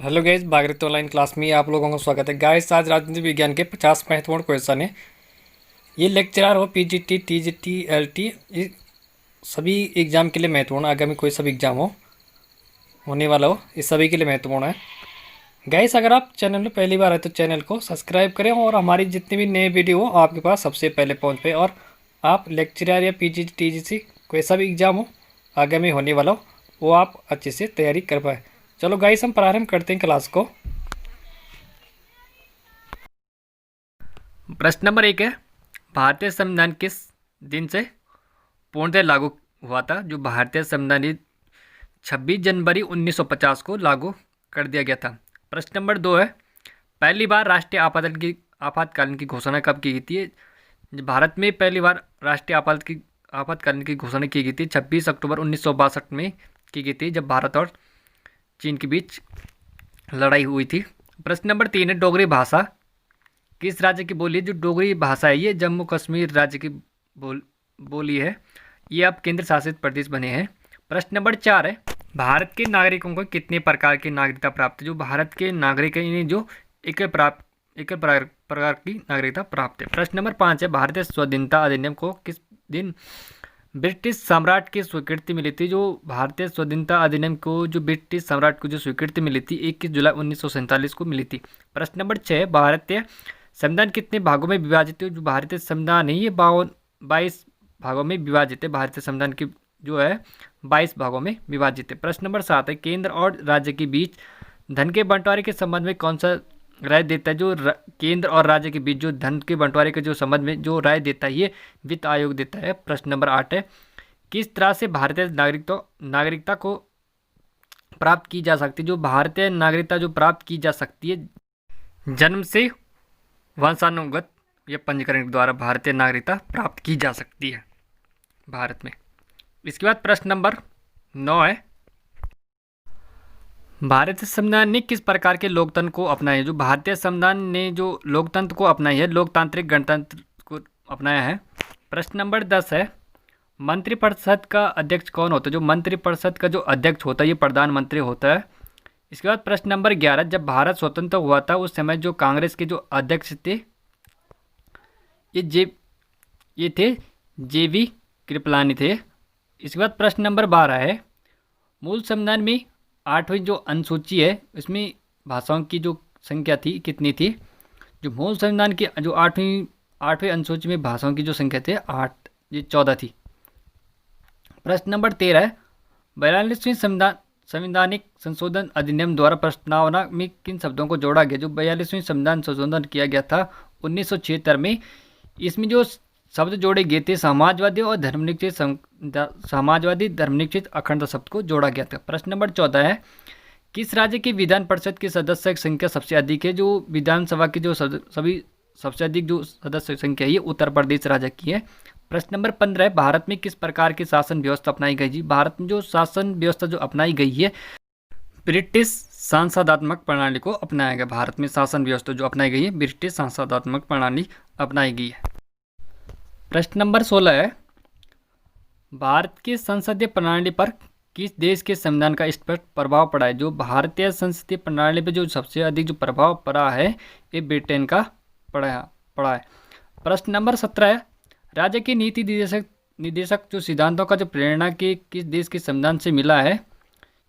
Hello guys, Bhagirathi online class में आप लोगों का स्वागत है। गाइस, आज राजनीति विज्ञान के 50 महत्वपूर्ण क्वेश्चन है। ये लेक्चरर हो पीजीटी, टीजीटी, एलटी, ये सभी एग्जाम के लिए महत्वपूर्ण, आगामी कोई सब एग्जाम हो होने वाला हो, इस सभी के लिए महत्वपूर्ण है। गाइस, अगर आप चैनल में पहली बार आए तो चैनल को सब्सक्राइब करें और हमारी जितनी भी नए वीडियो हो आपके पास सबसे पहले पहुँच पाए, और आप लेक्चरर या पीजीटी, टीजीटी कोई सा भी एग्जाम हो आगामी होने वाला हो वो आप अच्छे से तैयारी कर पाए। चलो गाइस, हम प्रारंभ करते हैं क्लास को। प्रश्न नंबर 1 है, भारतीय संविधान किस दिन से पूर्णतः लागू हुआ था? जो भारतीय संविधान 26 जनवरी 1950 को लागू कर दिया गया था। प्रश्न नंबर 2 है, पहली बार राष्ट्रीय आपातकालीन की घोषणा कब की गई थी? भारत में पहली बार राष्ट्रीय आपातकालीन की घोषणा की गई थी 26 अक्टूबर 1962 में की गई थी, जब भारत और चीन के बीच लड़ाई हुई थी। प्रश्न नंबर 3 है, डोगरी भाषा किस राज्य की बोली है? जो डोगरी भाषा है ये जम्मू कश्मीर राज्य की बोली है। ये अब केंद्र शासित प्रदेश बने हैं। प्रश्न नंबर 4 है, भारत के नागरिकों को कितने प्रकार की नागरिकता प्राप्त है? जो भारत के नागरिक हैं इन्हें जो एक प्रकार की नागरिकता प्राप्त है। प्रश्न नंबर 5 है, भारतीय स्वाधीनता अधिनियम को किस दिन ब्रिटिश सम्राट की स्वीकृति मिली थी? जो भारतीय स्वाधीनता अधिनियम को जो ब्रिटिश सम्राट को जो स्वीकृति मिली थी 21 जुलाई 1947 को मिली थी। प्रश्न नंबर 6, भारतीय संविधान कितने भागों में विभाजित है? जो भारतीय संविधान है ये 22 भागों में विभाजित है। भारतीय संविधान की जो है 22 भागों में विभाजित है। प्रश्न नंबर 7 है, केंद्र और राज्य के बीच धन के बंटवारे के संबंध में कौन सा राय देता है? जो केंद्र और राज्य के बीच जो धन के बंटवारे के जो संबंध में जो राय देता है ये वित्त आयोग देता है। प्रश्न नंबर 8 है, किस तरह से भारतीय नागरिकता को प्राप्त की जा सकती है? जो भारतीय नागरिकता जो प्राप्त की जा सकती है जन्म से, वंशानुगत या पंजीकरण के द्वारा भारतीय नागरिकता प्राप्त की जा सकती है भारत में। इसके बाद प्रश्न नंबर 9 है, भारतीय संविधान ने किस प्रकार के लोकतंत्र को अपनाया? जो भारतीय संविधान ने जो लोकतंत्र को अपनाया है, लोकतांत्रिक गणतंत्र को अपनाया है। प्रश्न नंबर 10 है, मंत्रिपरिषद का अध्यक्ष कौन होता है? जो मंत्रिपरिषद का जो अध्यक्ष होता है ये प्रधानमंत्री होता है। इसके बाद प्रश्न नंबर 11, जब भारत स्वतंत्र हुआ था उस समय जो कांग्रेस के जो अध्यक्ष थे ये थे जेवी कृपलानी थे। इसके बाद प्रश्न नंबर 12 है, मूल संविधान में 8वीं जो अनुसूची है इसमें भाषाओं की जो संख्या थी कितनी थी? जो मूल संविधान की जो आठवीं अनुसूची में भाषाओं की जो संख्या थी 14 थी। प्रश्न नंबर 13 है, 42वीं संवैधानिक संशोधन अधिनियम द्वारा प्रस्तावना में किन शब्दों को जोड़ा गया? जो 42वीं संविधान संशोधन किया गया था 1976 में, इसमें जो शब्द जोड़े गए थे समाजवादी और धर्मनिरपेक्ष अखंडता शब्द को जोड़ा गया था। प्रश्न नंबर 14 है, किस राज्य की विधान परिषद की सदस्य संख्या सबसे अधिक है? जो विधानसभा की जो सभी सबसे अधिक जो सदस्य संख्या है ये उत्तर प्रदेश राज्य की है। प्रश्न नंबर 15 है, भारत में किस प्रकार की शासन व्यवस्था अपनाई गई? जी, भारत में जो शासन व्यवस्था जो अपनाई गई है ब्रिटिश सांसदात्मक प्रणाली को अपनाया गया। भारत में शासन व्यवस्था जो अपनाई गई है ब्रिटिश सांसदात्मक प्रणाली अपनाई गई है। प्रश्न नंबर 16 है, भारत की संसदीय प्रणाली पर किस देश के संविधान का स्पष्ट प्रभाव पड़ा है? जो भारतीय संसदीय प्रणाली पर जो सबसे अधिक जो प्रभाव पड़ा है ये ब्रिटेन का पड़ा है। प्रश्न नंबर 17 है, राज्य के नीति निदेशक जो सिद्धांतों का जो प्रेरणा के किस देश के संविधान से मिला है?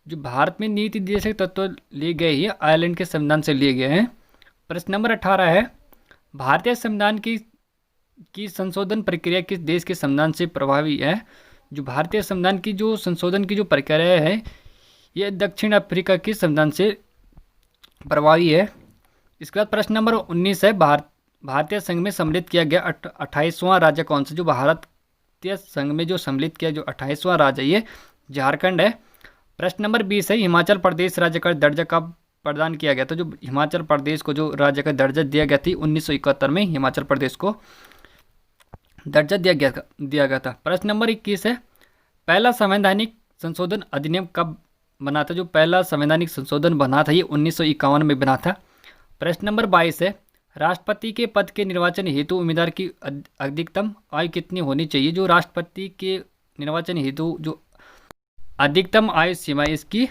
जो भारत में नीति निर्देशक तत्व लिए गए हैं आयरलैंड के संविधान से लिए गए हैं। प्रश्न नंबर 18 है, भारतीय संविधान की संशोधन प्रक्रिया किस देश के संविधान से प्रभावी है? जो भारतीय संविधान की जो संशोधन की जो प्रक्रिया है ये दक्षिण अफ्रीका के संविधान से प्रभावी है। इसके बाद प्रश्न नंबर 19 है, भारतीय संघ में सम्मिलित किया गया 28वां राज्य कौन सा? जो भारतीय संघ में जो सम्मिलित किया जो 28वां राज्य ये झारखंड है। प्रश्न नंबर 20 है, हिमाचल प्रदेश राज्य का दर्जा कब प्रदान किया गया था? जो हिमाचल प्रदेश को जो राज्य का दर्जा दिया गया थी 1971 में हिमाचल प्रदेश को दर्जा दिया गया था। प्रश्न नंबर 21 है, पहला संवैधानिक संशोधन अधिनियम कब बना था? जो पहला संवैधानिक संशोधन बना था ये 1951 में बना था। प्रश्न नंबर 22 है, राष्ट्रपति के पद के निर्वाचन हेतु उम्मीदवार की अधिकतम आयु कितनी होनी चाहिए? जो राष्ट्रपति के निर्वाचन हेतु जो अधिकतम आयु सीमा इसकी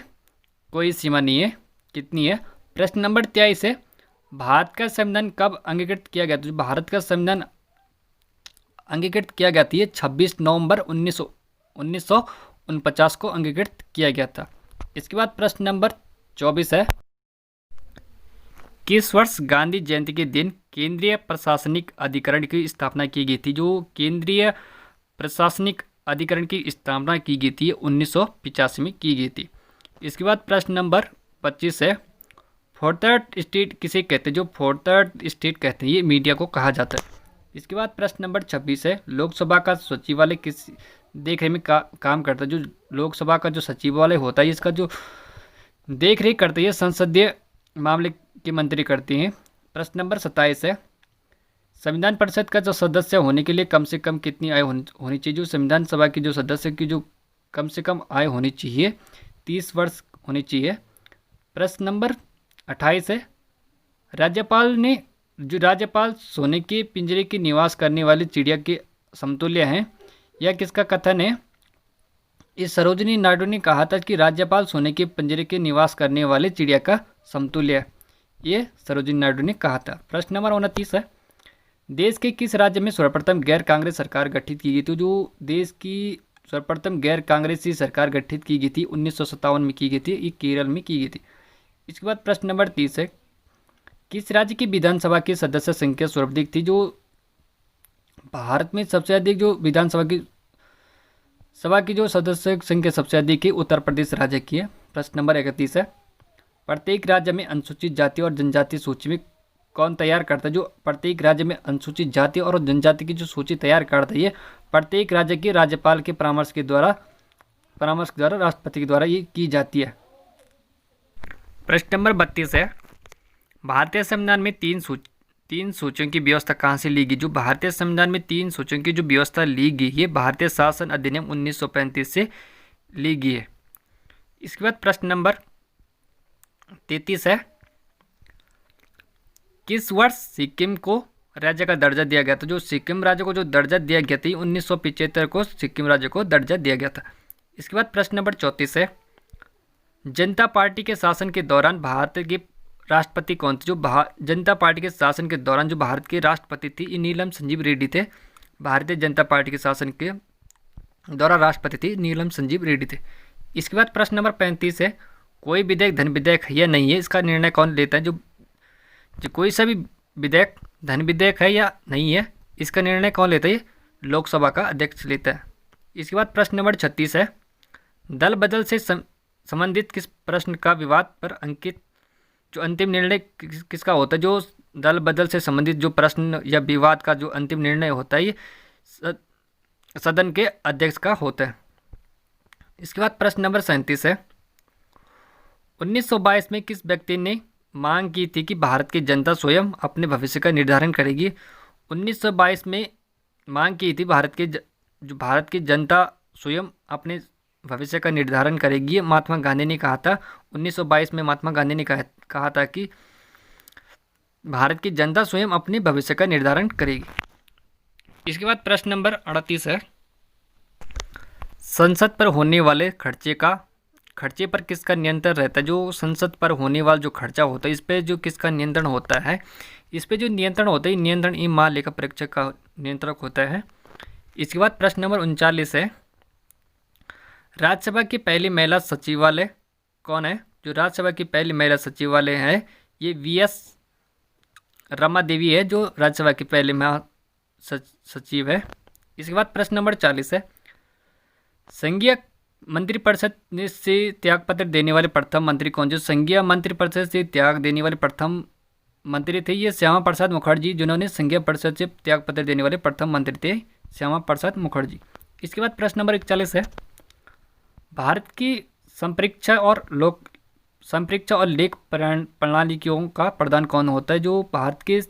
कोई सीमा नहीं है, कितनी है। प्रश्न नंबर 23 है, भारत का संविधान कब अंगीकृत किया गया था। जो भारत का संविधान अंगीकृत किया गया था ये 26 नवंबर 1949 को अंगीकृत किया गया था। इसके बाद प्रश्न नंबर 24 है, किस वर्ष गांधी जयंती के दिन केंद्रीय प्रशासनिक अधिकरण की स्थापना की गई थी। जो केंद्रीय प्रशासनिक अधिकरण की स्थापना की गई थी 1985 में की गई थी। इसके बाद प्रश्न नंबर 25 है, फोर्थ स्टेट किसे कहते हैं। जो फोर्थ स्टेट कहते हैं ये मीडिया को कहा जाता है। इसके बाद प्रश्न नंबर 26 है, लोकसभा का सचिवालय किस देख रेख में काम करता है। जो लोकसभा का जो सचिवालय होता है इसका जो देख रेख करते हैं संसदीय मामले के मंत्री करते हैं। प्रश्न नंबर 27 है, संविधान परिषद का जो सदस्य होने के लिए कम से कम कितनी आय होनी चाहिए। जो संविधान सभा की जो सदस्य की जो कम से कम आय होनी चाहिए 30 वर्ष होनी चाहिए। प्रश्न नंबर 28 है, राज्यपाल सोने के पिंजरे के निवास करने वाली चिड़िया के समतुल्य हैं। यह किसका कथन है। इस सरोजिनी नायडू ने कहा था कि राज्यपाल सोने के पिंजरे के निवास करने वाले चिड़िया का समतुल्य है। ये सरोजिनी नायडू ने कहा था। प्रश्न नंबर 29 है, देश के किस राज्य में सर्वप्रथम गैर कांग्रेस सरकार गठित की गई थी। जो देश की सर्वप्रथम गैर कांग्रेसी सरकार गठित की गई थी 1957 में की गई थी, ये केरल में की गई थी। इसके बाद प्रश्न नंबर 30 है, किस राज्य की विधानसभा की सदस्य संख्या सर्वाधिक थी। जो भारत में सबसे अधिक जो विधानसभा की जो सदस्य संख्या सबसे अधिक है उत्तर प्रदेश राज्य की है। प्रश्न नंबर 31 है, प्रत्येक राज्य में अनुसूचित जाति और जनजाति सूची में कौन तैयार करता है। जो प्रत्येक राज्य में अनुसूचित जाति और जनजाति की जो सूची तैयार करता है ये प्रत्येक राज्य के राज्यपाल के परामर्श के द्वारा राष्ट्रपति के द्वारा ये की जाती है। प्रश्न नंबर 32 है, भारतीय संविधान में तीन सूचियों की व्यवस्था कहाँ से ली गई। जो भारतीय संविधान में 3 सूचियों की जो व्यवस्था ली गई है भारतीय शासन अधिनियम 1935 से ली गई है। इसके बाद प्रश्न नंबर 33 है, किस वर्ष सिक्किम को राज्य का दर्जा दिया गया था। जो सिक्किम राज्य को जो दर्जा दिया गया था 1975 को सिक्किम राज्य को दर्जा दिया गया था। इसके बाद प्रश्न नंबर 34 है, जनता पार्टी के शासन के दौरान भारत के राष्ट्रपति कौन थे। जो जनता पार्टी के शासन के दौरान जो भारत के राष्ट्रपति थी नीलम संजीव रेड्डी थे। भारतीय जनता पार्टी के शासन के दौरान राष्ट्रपति थी नीलम संजीव रेड्डी थे। इसके बाद प्रश्न नंबर 35 है, कोई विधेयक धन विधेयक है या नहीं है, इसका निर्णय कौन लेता है। जो कोई सा भी विधेयक धन विधेयक है या नहीं है इसका निर्णय कौन लेता है, लोकसभा का अध्यक्ष लेता है। इसके बाद प्रश्न नंबर 36 है, दल बदल से संबंधित किस प्रश्न का विवाद पर अंकित जो अंतिम निर्णय किसका होता है। जो दल बदल से संबंधित जो प्रश्न या विवाद का जो अंतिम निर्णय होता है ये सदन के अध्यक्ष का होता है। इसके बाद प्रश्न नंबर 37 है, 1922 में किस व्यक्ति ने मांग की थी कि भारत की जनता स्वयं अपने भविष्य का निर्धारण करेगी। 1922 में मांग की थी भारत की जनता स्वयं अपने भविष्य का निर्धारण करेगी, ये महात्मा गांधी ने कहा था। 1922 में महात्मा गांधी ने कहा था कि भारत की जनता स्वयं अपने भविष्य का निर्धारण करेगी। इसके बाद प्रश्न नंबर 38 है, संसद पर होने वाले खर्चे पर किसका नियंत्रण रहता है। जो संसद पर होने वाला जो खर्चा होता है इस पर जो किसका नियंत्रण होता है, इस पर जो नियंत्रण होता है नियंत्रण ई महालेखा परीक्षक का नियंत्रक होता है। इसके बाद प्रश्न नंबर 39 है, राज्यसभा की पहली महिला सचिवालय कौन है। जो राज्यसभा की पहली महिला सचिवालय है ये VS रमा देवी है जो राज्यसभा की पहली महिला सचिव है। इसके बाद प्रश्न नंबर 40 है, संघीय मंत्रिपरिषद से त्यागपत्र देने वाले प्रथम मंत्री कौन। जो संघीय मंत्रिपरिषद से त्याग देने वाले प्रथम मंत्री थे ये श्यामा प्रसाद मुखर्जी, जिन्होंने संघीय परिषद से त्यागपत्र देने वाले प्रथम मंत्री थे श्यामा प्रसाद मुखर्जी। इसके बाद प्रश्न नंबर 41 है, भारत की संप्रेक्षा और लेख प्रणालियों का प्रदान कौन होता है। जो भारत के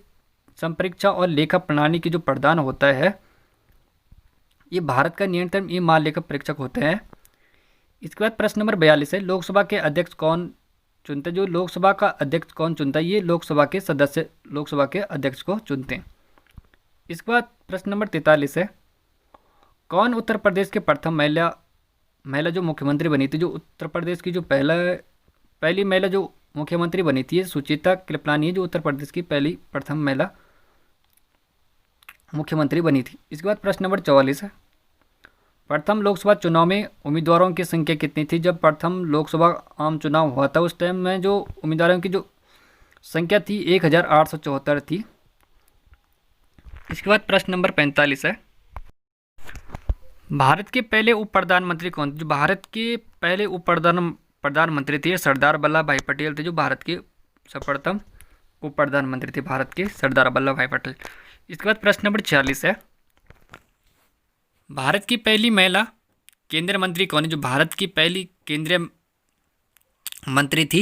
संप्रेक्षा और लेखा प्रणाली की जो प्रदान होता है ये भारत का नियंत्रण ये महालेखा परीक्षक होते हैं। इसके बाद प्रश्न नंबर 42 है, लोकसभा के अध्यक्ष कौन चुनते हैं। जो लोकसभा का अध्यक्ष कौन चुनता है, ये लोकसभा के सदस्य लोकसभा के अध्यक्ष को चुनते हैं। इसके बाद प्रश्न नंबर 43 है, कौन उत्तर प्रदेश के प्रथम महिला जो मुख्यमंत्री बनी थी। जो उत्तर प्रदेश की जो पहली महिला जो मुख्यमंत्री बनी थी, सुचित्रा कृपलानी है जो उत्तर प्रदेश की पहली प्रथम महिला मुख्यमंत्री बनी थी। इसके बाद प्रश्न नंबर 44 है, प्रथम लोकसभा चुनाव में उम्मीदवारों की संख्या कितनी थी? जब प्रथम लोकसभा आम चुनाव हुआ था उस टाइम में जो उम्मीदवारों की जो संख्या थी 1874 थी। इसके बाद प्रश्न नंबर 45 है, भारत के पहले उप प्रधानमंत्री कौन थे? जो भारत के पहले प्रधानमंत्री थे सरदार वल्लभ भाई पटेल थे, जो भारत के सर्वप्रथम उप प्रधानमंत्री थे भारत के सरदार वल्लभ भाई पटेल। इसके बाद प्रश्न नंबर 46 है, भारत की पहली महिला केंद्रीय मंत्री कौन है? जो भारत की पहली केंद्रीय मंत्री थी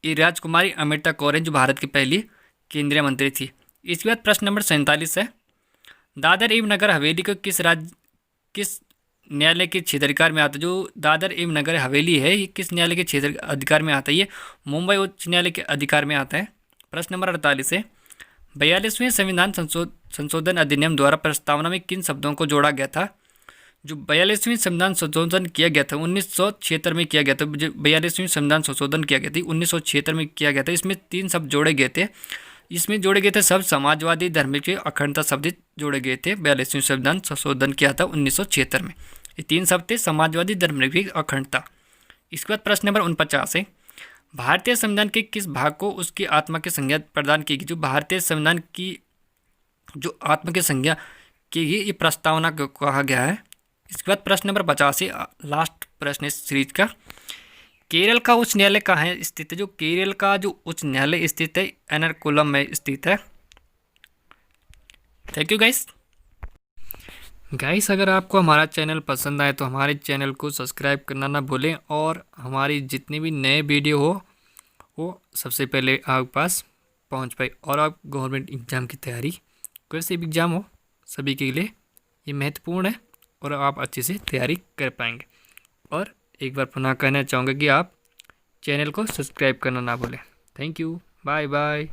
ये राजकुमारी अमृता कौर है, जो भारत की पहली केंद्रीय मंत्री थी। इसके बाद प्रश्न नंबर 47 है, दादर एवं नगर हवेली को किस न्यायालय के क्षेत्राधिकार में आता है? जो दादर एवं नगर हवेली है ये किस न्यायालय के क्षेत्र अधिकार में आता है? ये मुंबई उच्च न्यायालय के अधिकार में आता है। प्रश्न नंबर 48 है, 42वें संविधान संशोधन अधिनियम द्वारा प्रस्तावना में किन शब्दों को जोड़ा गया था? जो 42वें संविधान संशोधन किया गया था 1976 में किया गया था, जो 42वें संविधान संशोधन किया गया था 1976 में किया गया था, इसमें 3 शब्द जोड़े गए थे। इसमें जोड़े गए थे शब्द समाजवादी धर्म के अखंडता शब्द जोड़े गए थे। 42वें संविधान संशोधन किया था 1976 में, ये 3 शब्द थे समाजवादी धर्म की अखंडता। इसके बाद प्रश्न नंबर 49 है, भारतीय संविधान के किस भाग को उसकी आत्मा की संज्ञा प्रदान की गई? जो भारतीय संविधान की जो आत्मा की संज्ञा की गई ये प्रस्तावना को कहा गया है। इसके बाद प्रश्न नंबर 50 है, लास्ट प्रश्न इस सीरीज का, केरल का उच्च न्यायालय कहाँ है स्थित है? जो केरल का जो उच्च न्यायालय स्थित है एर्नाकुलम में स्थित है। थैंक यू गाइस, अगर आपको हमारा चैनल पसंद आए तो हमारे चैनल को सब्सक्राइब करना ना भूलें और हमारी जितने भी नए वीडियो हो वो सबसे पहले आपके पास पहुंच पाए। और आप गवर्नमेंट एग्ज़ाम की तैयारी, कोई से भी एग्ज़ाम हो, सभी के लिए ये महत्वपूर्ण है और आप अच्छे से तैयारी कर पाएंगे। और एक बार पुनः कहना चाहूँगा कि आप चैनल को सब्सक्राइब करना ना भूलें। Thank you, bye bye.